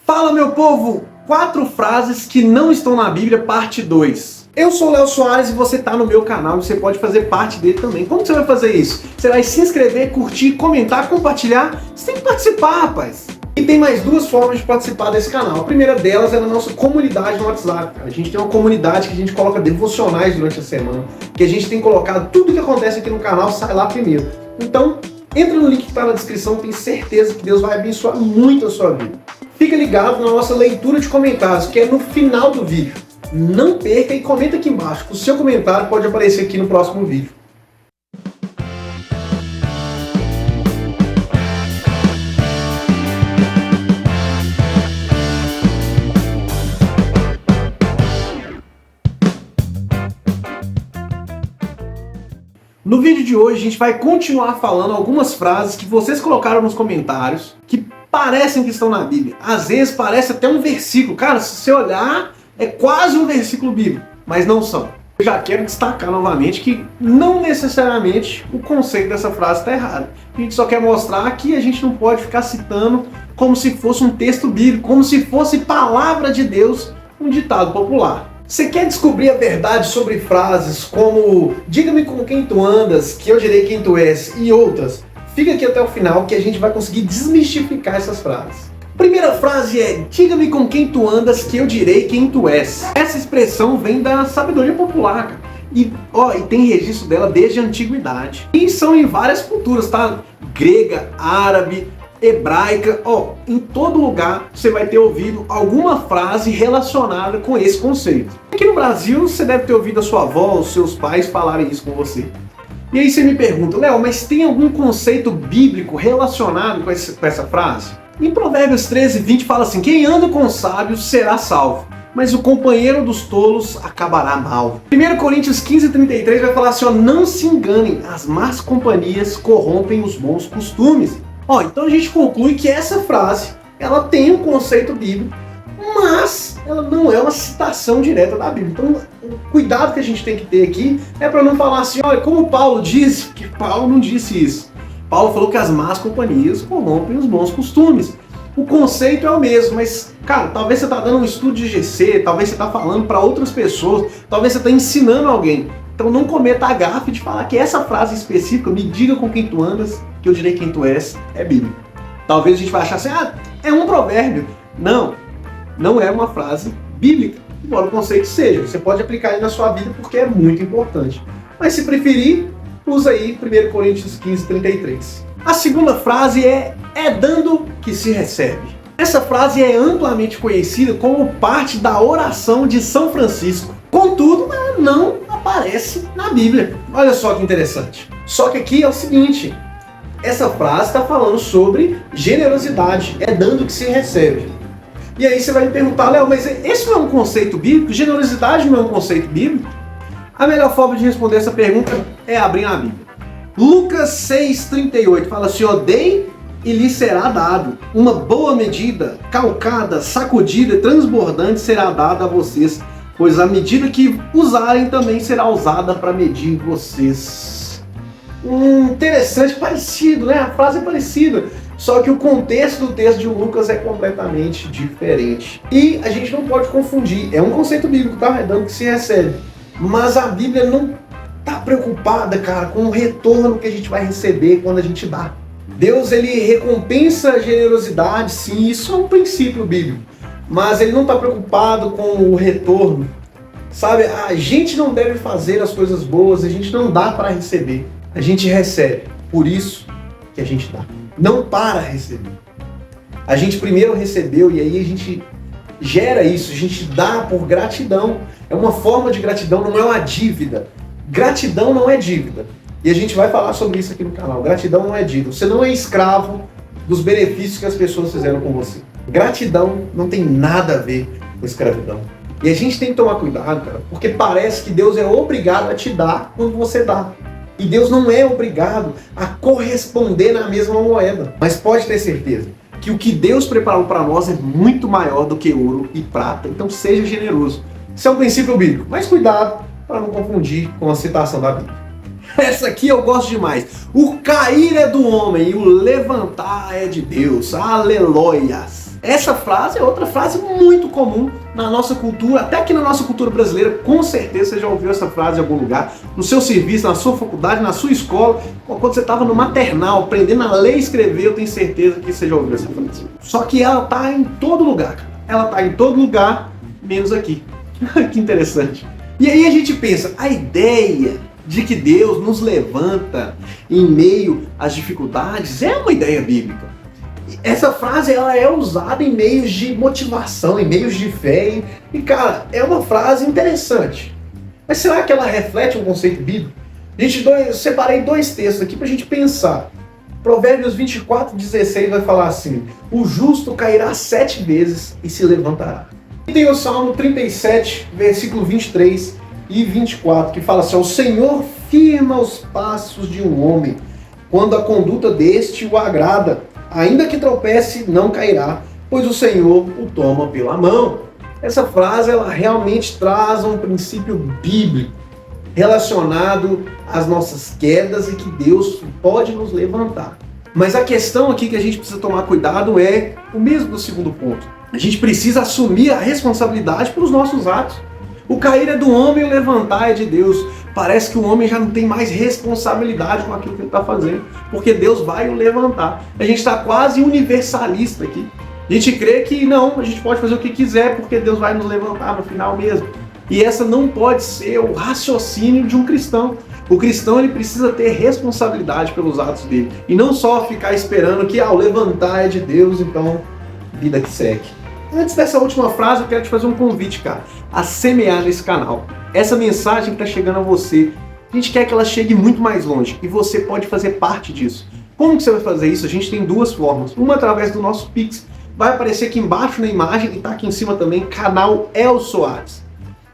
Fala, meu povo! 4 frases que não estão na Bíblia, parte 2. Eu sou o Léo Soares e você está no meu canal, você pode fazer parte dele também. Como você vai fazer isso? Você vai se inscrever, curtir, comentar, compartilhar? Você tem que participar, rapaz! E tem mais 2 formas de participar desse canal. A primeira delas é na nossa comunidade no WhatsApp. A gente tem uma comunidade que a gente coloca devocionais durante a semana, que a gente tem colocado tudo que acontece aqui no canal, sai lá primeiro. Então, entra no link que está na descrição, tenho certeza que Deus vai abençoar muito a sua vida. Fica ligado na nossa leitura de comentários, que é no final do vídeo. Não perca e comenta aqui embaixo, que o seu comentário pode aparecer aqui no próximo vídeo. No vídeo de hoje a gente vai continuar falando algumas frases que vocês colocaram nos comentários, que parecem que estão na Bíblia. Às vezes parece até um versículo. Cara, se você olhar, é quase um versículo bíblico, mas não são. Eu já quero destacar novamente que não necessariamente o conceito dessa frase está errado. A gente só quer mostrar que a gente não pode ficar citando como se fosse um texto bíblico, como se fosse palavra de Deus, um ditado popular. Você quer descobrir a verdade sobre frases como "diga-me com quem tu andas, que eu direi quem tu és" e outras? Fica aqui até o final que a gente vai conseguir desmistificar essas frases. A primeira frase é "diga-me com quem tu andas, que eu direi quem tu és". Essa expressão vem da sabedoria popular, cara. E tem registro dela desde a antiguidade. E são em várias culturas, tá? Grega, árabe, hebraica, em todo lugar você vai ter ouvido alguma frase relacionada com esse conceito. Aqui no Brasil você deve ter ouvido a sua avó, os seus pais falarem isso com você. E aí você me pergunta, Léo, mas tem algum conceito bíblico relacionado com essa frase? Em Provérbios 13:20 fala assim: quem anda com os sábios será salvo, mas o companheiro dos tolos acabará mal. 1 Coríntios 15:33 vai falar assim, não se enganem, as más companhias corrompem os bons costumes. Então a gente conclui que essa frase, ela tem um conceito bíblico, mas ela não é uma citação direta da Bíblia. Então o cuidado que a gente tem que ter aqui é para não falar assim, olha, como Paulo disse, porque Paulo não disse isso. Paulo falou que as más companhias corrompem os bons costumes. O conceito é o mesmo, mas, cara, talvez você está dando um estudo de GC, talvez você está falando para outras pessoas, talvez você está ensinando alguém. Então não cometa a gafe de falar que essa frase específica, me diga com quem tu andas, que eu direi quem tu és, é bíblico. Talvez a gente vai achar assim, é um provérbio. Não é uma frase bíblica, embora o conceito seja. Você pode aplicar ele na sua vida porque é muito importante. Mas se preferir, usa aí 1 Coríntios 15:33. A segunda frase é dando que se recebe. Essa frase é amplamente conhecida como parte da oração de São Francisco. Contudo, ela não aparece na Bíblia. Olha só que interessante. Só que aqui é o seguinte, essa frase está falando sobre generosidade, é dando que se recebe. E aí você vai me perguntar, Léo, mas esse não é um conceito bíblico? Generosidade não é um conceito bíblico? A melhor forma de responder essa pergunta é abrir na Bíblia. Lucas 6:38 fala assim, dei e lhe será dado. Uma boa medida, calcada, sacudida e transbordante será dada a vocês, pois a medida que usarem também será usada para medir vocês. Interessante, parecido, né? A frase é parecida, só que o contexto do texto de Lucas é completamente diferente. E a gente não pode confundir, é um conceito bíblico, tá? É dando que se recebe. Mas a Bíblia não está preocupada, cara, com o retorno que a gente vai receber quando a gente dá. Deus, ele recompensa a generosidade, sim, isso é um princípio bíblico. Mas ele não está preocupado com o retorno. Sabe, a gente não deve fazer as coisas boas, a gente não dá para receber. A gente recebe, por isso que a gente dá. Não para receber. A gente primeiro recebeu e aí a gente gera isso, a gente dá por gratidão. É uma forma de gratidão, não é uma dívida. Gratidão não é dívida. E a gente vai falar sobre isso aqui no canal. Gratidão não é dívida. Você não é escravo dos benefícios que as pessoas fizeram com você. Gratidão não tem nada a ver com escravidão. E a gente tem que tomar cuidado, cara, porque parece que Deus é obrigado a te dar quando você dá. E Deus não é obrigado a corresponder na mesma moeda. Mas pode ter certeza que o que Deus preparou para nós é muito maior do que ouro e prata. Então seja generoso. Isso é um princípio bíblico. Mas cuidado para não confundir com a citação da Bíblia. Essa aqui eu gosto demais. O cair é do homem e o levantar é de Deus. Aleluias. Essa frase é outra frase muito comum na nossa cultura, até aqui na nossa cultura brasileira, com certeza você já ouviu essa frase em algum lugar, no seu serviço, na sua faculdade, na sua escola, ou quando você estava no maternal, aprendendo a ler e escrever, eu tenho certeza que você já ouviu essa frase. Só que ela está em todo lugar, cara. Ela está em todo lugar, menos aqui. Que interessante. E aí a gente pensa, a ideia de que Deus nos levanta em meio às dificuldades é uma ideia bíblica. Essa frase ela é usada em meios de motivação, em meios de fé, e cara, é uma frase interessante. Mas será que ela reflete um conceito bíblico? Separei dois textos aqui pra gente pensar. Provérbios 24:16 vai falar assim: o justo cairá 7 vezes e se levantará. E tem o Salmo 37, versículo 23 e 24, que fala assim: o Senhor firma os passos de um homem, quando a conduta deste o agrada. Ainda que tropece, não cairá, pois o Senhor o toma pela mão. Essa frase ela realmente traz um princípio bíblico relacionado às nossas quedas e que Deus pode nos levantar. Mas a questão aqui que a gente precisa tomar cuidado é o mesmo do segundo ponto. A gente precisa assumir a responsabilidade pelos nossos atos. O cair é do homem e o levantar é de Deus. Parece que o homem já não tem mais responsabilidade com aquilo que ele está fazendo, porque Deus vai o levantar. A gente está quase universalista aqui. A gente crê que não, a gente pode fazer o que quiser, porque Deus vai nos levantar no final mesmo. E essa não pode ser o raciocínio de um cristão. O cristão ele precisa ter responsabilidade pelos atos dele. E não só ficar esperando que ao levantar é de Deus, então vida que segue. Antes dessa última frase, eu quero te fazer um convite, cara, a semear nesse canal. Essa mensagem que está chegando a você, a gente quer que ela chegue muito mais longe e você pode fazer parte disso. Como que você vai fazer isso? A gente tem duas formas. Uma através do nosso Pix. Vai aparecer aqui embaixo na imagem e está aqui em cima também, canal El Soares.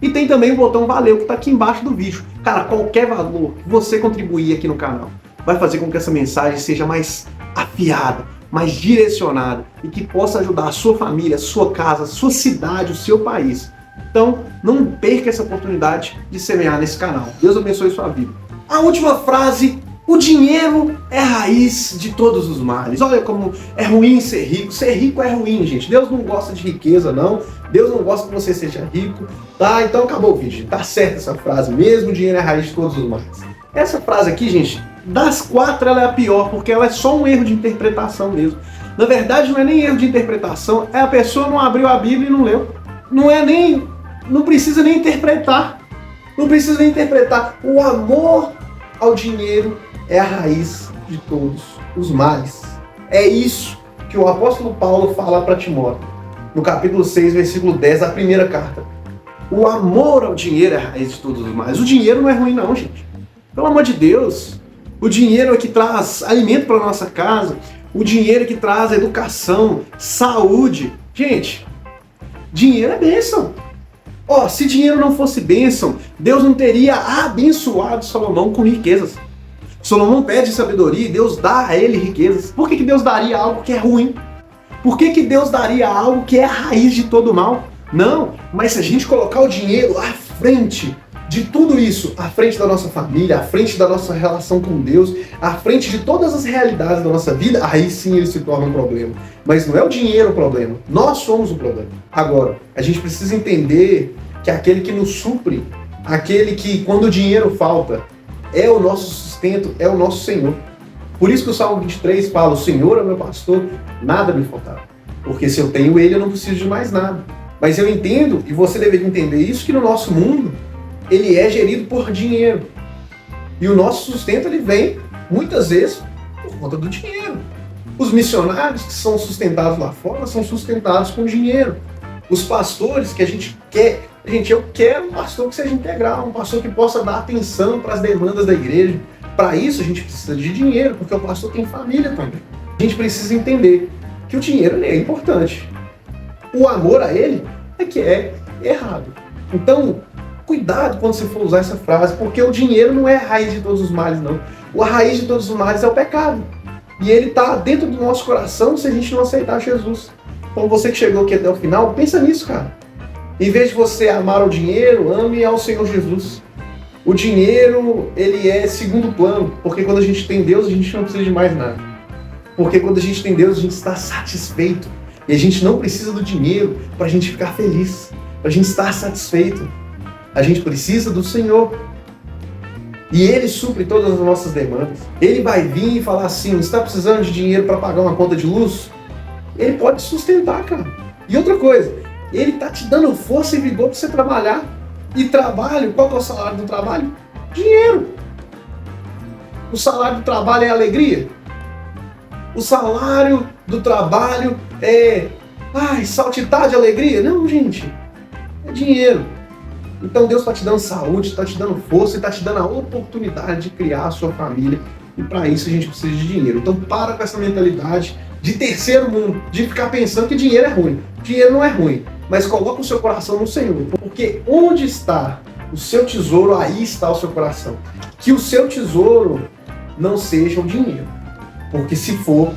E tem também o botão Valeu, que está aqui embaixo do vídeo. Cara, qualquer valor que você contribuir aqui no canal vai fazer com que essa mensagem seja mais afiada, mais direcionada e que possa ajudar a sua família, a sua casa, a sua cidade, o seu país. Então, não perca essa oportunidade de semear nesse canal. Deus abençoe sua vida. A última frase: o dinheiro é a raiz de todos os males. Olha como é ruim ser rico. Ser rico é ruim, gente. Deus não gosta de riqueza, não. Deus não gosta que você seja rico. Tá? Então acabou o vídeo. Tá certa essa frase mesmo. O dinheiro é a raiz de todos os males. Essa frase aqui, gente, das 4 ela é a pior, porque ela é só um erro de interpretação mesmo. Na verdade, não é nem erro de interpretação. É a pessoa não abriu a Bíblia e não leu. Não precisa nem interpretar. Não precisa nem interpretar. O amor ao dinheiro é a raiz de todos os males. É isso que o apóstolo Paulo fala para Timóteo, no capítulo 6, versículo 10, da primeira carta. O amor ao dinheiro é a raiz de todos os males. O dinheiro não é ruim não, gente. Pelo amor de Deus. O dinheiro é que traz alimento para nossa casa. O dinheiro é que traz educação, saúde. Gente, dinheiro é bênção. Se dinheiro não fosse bênção, Deus não teria abençoado Salomão com riquezas. Salomão pede sabedoria e Deus dá a ele riquezas. Por que Deus daria algo que é ruim? Por que Deus daria algo que é a raiz de todo mal? Não, mas se a gente colocar o dinheiro à frente de tudo isso, à frente da nossa família, à frente da nossa relação com Deus, à frente de todas as realidades da nossa vida, aí sim ele se torna um problema. Mas não é o dinheiro o problema, nós somos o problema. Agora, a gente precisa entender que aquele que nos supre, aquele que quando o dinheiro falta, é o nosso sustento, é o nosso Senhor. Por isso que o Salmo 23 fala: o Senhor é meu pastor, nada me faltará. Porque se eu tenho ele, eu não preciso de mais nada. Mas eu entendo, e você deveria entender isso, que no nosso mundo, ele é gerido por dinheiro. E o nosso sustento, ele vem, muitas vezes, por conta do dinheiro. Os missionários que são sustentados lá fora, são sustentados com dinheiro. Os pastores que a gente quer... eu quero um pastor que seja integral, um pastor que possa dar atenção para as demandas da igreja. Para isso, a gente precisa de dinheiro, porque o pastor tem família também. A gente precisa entender que o dinheiro ele é importante. O amor a ele é que é errado. Então, cuidado quando você for usar essa frase, porque o dinheiro não é a raiz de todos os males, não. A raiz de todos os males é o pecado. E ele está dentro do nosso coração se a gente não aceitar Jesus. Então, você que chegou aqui até o final, pensa nisso, cara. Em vez de você amar o dinheiro, ame ao Senhor Jesus. O dinheiro, ele é segundo plano, porque quando a gente tem Deus, a gente não precisa de mais nada. Porque quando a gente tem Deus, a gente está satisfeito. E a gente não precisa do dinheiro para a gente ficar feliz, para a gente estar satisfeito. A gente precisa do Senhor. E Ele supre todas as nossas demandas. Ele vai vir e falar assim, está precisando de dinheiro para pagar uma conta de luz? Ele pode sustentar, cara. E outra coisa, Ele está te dando força e vigor para você trabalhar. E trabalho, qual que é o salário do trabalho? Dinheiro. O salário do trabalho é alegria? O salário do trabalho é saltitar de alegria? Não, gente. É dinheiro. Então Deus está te dando saúde, está te dando força e está te dando a oportunidade de criar a sua família. E para isso a gente precisa de dinheiro. Então para com essa mentalidade de terceiro mundo, de ficar pensando que dinheiro é ruim. Dinheiro não é ruim, mas coloca o seu coração no Senhor. Porque onde está o seu tesouro, aí está o seu coração. Que o seu tesouro não seja o dinheiro. Porque se for,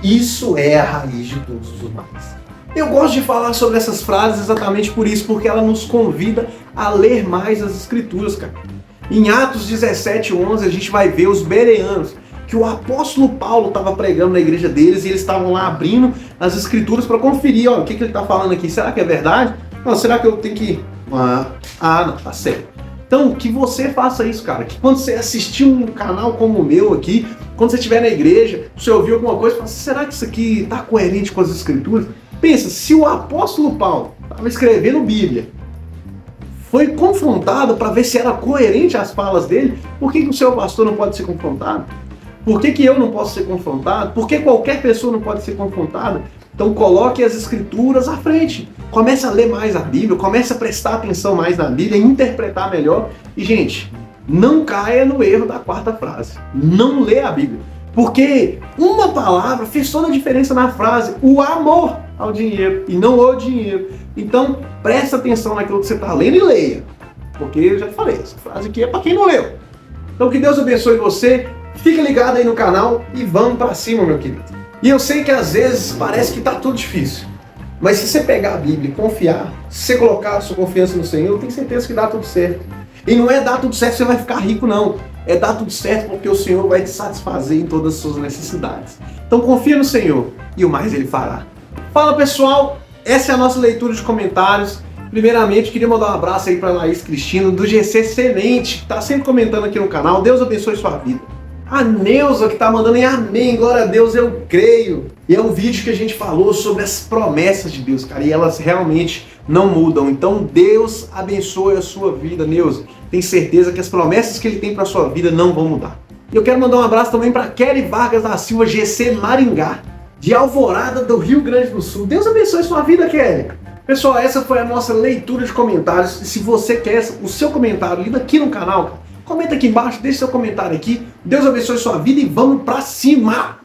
isso é a raiz de todos os males. Eu gosto de falar sobre essas frases exatamente por isso, porque ela nos convida a ler mais as Escrituras, cara. Em Atos 17:11 a gente vai ver os bereanos, que o apóstolo Paulo estava pregando na igreja deles e eles estavam lá abrindo as Escrituras para conferir, ó, o que ele está falando aqui, será que é verdade? Não, será que eu tenho que... não, tá certo. Então, que você faça isso, cara, que quando você assistir um canal como o meu aqui, quando você estiver na igreja, você ouvir alguma coisa, fala, será que isso aqui está coerente com as Escrituras? Pensa, se o apóstolo Paulo estava escrevendo Bíblia, foi confrontado para ver se era coerente as falas dele, por que o seu pastor não pode ser confrontado? Por que eu não posso ser confrontado? Por que qualquer pessoa não pode ser confrontada? Então coloque as Escrituras à frente. Comece a ler mais a Bíblia, comece a prestar atenção mais na Bíblia, interpretar melhor. E, gente, não caia no erro da quarta frase. Não lê a Bíblia. Porque uma palavra fez toda a diferença na frase. O amor ao dinheiro e não o dinheiro. Então, presta atenção naquilo que você está lendo e leia. Porque eu já falei, essa frase aqui é para quem não leu. Então, que Deus abençoe você. Fica ligado aí no canal e vamos para cima, meu querido. E eu sei que às vezes parece que está tudo difícil. Mas se você pegar a Bíblia e confiar, se você colocar a sua confiança no Senhor, eu tenho certeza que dá tudo certo. E não é dar tudo certo que você vai ficar rico, não. É dar tudo certo porque o Senhor vai te satisfazer em todas as suas necessidades. Então confia no Senhor e o mais Ele fará. Fala, pessoal, essa é a nossa leitura de comentários. Primeiramente, queria mandar um abraço aí para a Laís Cristina, do GC Semente, que está sempre comentando aqui no canal. Deus abençoe sua vida. A Neuza, que está mandando em amém, glória a Deus, eu creio. E é um vídeo que a gente falou sobre as promessas de Deus, cara, e elas realmente não mudam. Então Deus abençoe a sua vida, Neuza. Tem certeza que as promessas que Ele tem para a sua vida não vão mudar. E eu quero mandar um abraço também para Kelly Vargas da Silva, GC Maringá, de Alvorada, do Rio Grande do Sul. Deus abençoe a sua vida, Kelly. Pessoal, essa foi a nossa leitura de comentários. E se você quer o seu comentário lido aqui no canal, comenta aqui embaixo, deixe seu comentário aqui. Deus abençoe sua vida e vamos pra cima!